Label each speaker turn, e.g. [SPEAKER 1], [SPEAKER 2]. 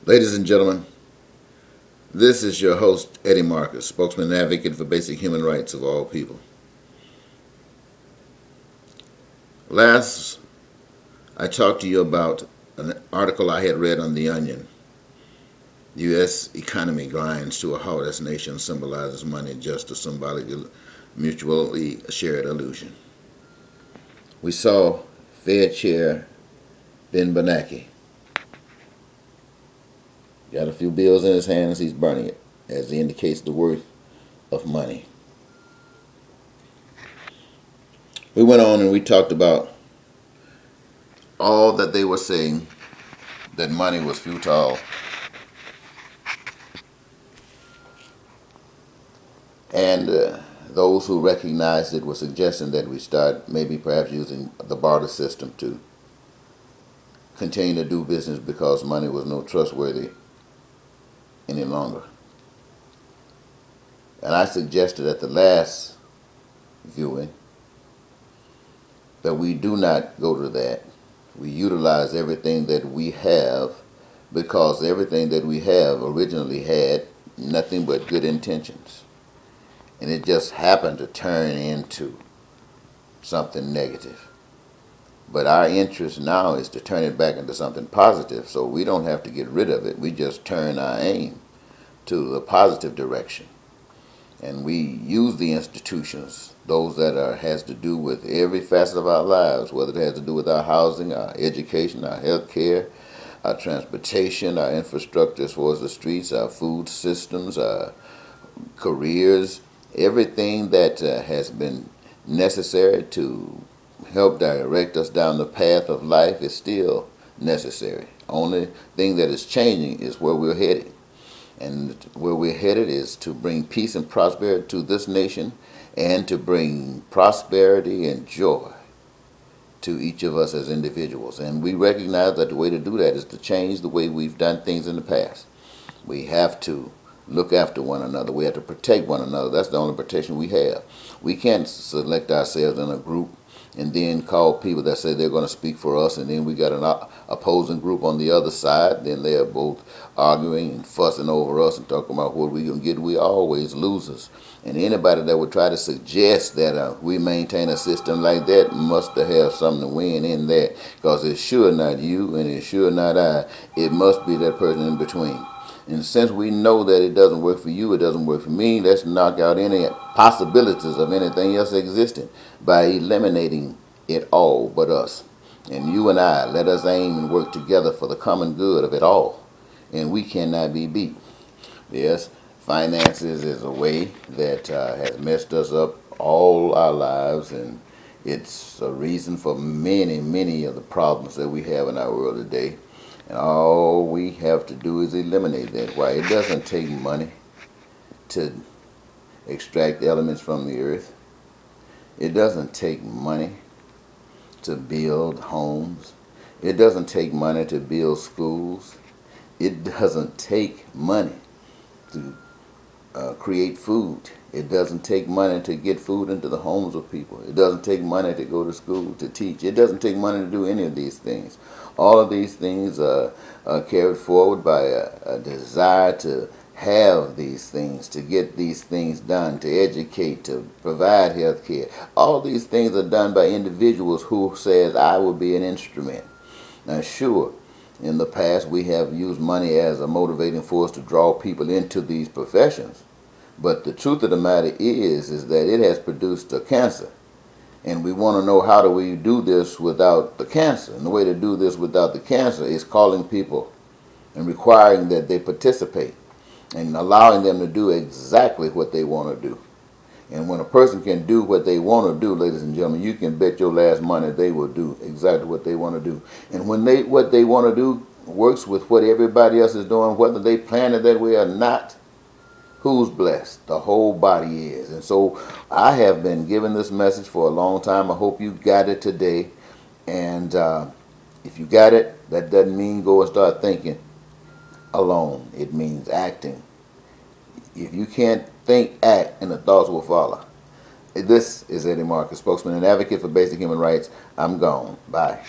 [SPEAKER 1] Ladies and gentlemen, this is your host, Eddie Marcus, spokesman and advocate for basic human rights of all people. Last, I talked to you about an article I had read on The Onion. U.S. economy grinds to a halt as nation symbolizes money just a symbolic, mutually shared illusion. We saw Fed Chair Ben Bernanke. Got a few bills in his hands, he's burning it, as he indicates the worth of money. We went on and we talked about all that they were saying, that money was futile, and those who recognized it were suggesting that we start maybe perhaps using the barter system to continue to do business because money was no trustworthy any longer. And I suggested at the last viewing that we do not go to that. We utilize everything that we have, because everything that we have originally had nothing but good intentions. And it just happened to turn into something negative. But our interest now is to turn it back into something positive, so we don't have to get rid of it. We just turn our aim to the positive direction. And we use the institutions, those that has to do with every facet of our lives, whether it has to do with our housing, our education, our health care, our transportation, our infrastructure as far as the streets, our food systems, our careers, everything that has been necessary to help direct us down the path of life is still necessary. Only thing that is changing is where we're headed. And where we're headed is to bring peace and prosperity to this nation, and to bring prosperity and joy to each of us as individuals. And we recognize that the way to do that is to change the way we've done things in the past. We have to look after one another. We have to protect one another. That's the only protection we have. We can't select ourselves in a group and then call people that say they're going to speak for us, and then we got an opposing group on the other side. Then they're both arguing and fussing over us and talking about what we're going to get. We always losers. And anybody that would try to suggest that we maintain a system like that must have something to win in that, because it's sure not you and it's sure not I. It must be that person in between. And since we know that it doesn't work for you, it doesn't work for me, let's knock out any possibilities of anything else existing by eliminating it all but us. And you and I, let us aim and work together for the common good of it all. And we cannot be beat. Yes, finances is a way that has messed us up all our lives, and it's a reason for many, many of the problems that we have in our world today. And all we have to do is eliminate that. Why? It doesn't take money to extract elements from the earth. It doesn't take money to build homes. It doesn't take money to build schools. It doesn't take money to create food. It doesn't take money to get food into the homes of people. It doesn't take money to go to school to teach. It doesn't take money to do any of these things. All of these things are carried forward by a desire to have these things, to get these things done, to educate, to provide health care. All these things are done by individuals who says, I will be an instrument. Now sure, in the past we have used money as a motivating force to draw people into these professions. But the truth of the matter is that it has produced a cancer. And we want to know, how do we do this without the cancer? And the way to do this without the cancer is calling people and requiring that they participate and allowing them to do exactly what they want to do. And when a person can do what they want to do, ladies and gentlemen, you can bet your last money they will do exactly what they want to do. And when what they want to do works with what everybody else is doing, whether they planned it that way or not, who's blessed? The whole body is. And so I have been giving this message for a long time. I hope you got it today. And if you got it, that doesn't mean go and start thinking alone. It means acting. If you can't think, act, and the thoughts will follow. This is Eddie Marcus, spokesman and advocate for basic human rights. I'm gone. Bye.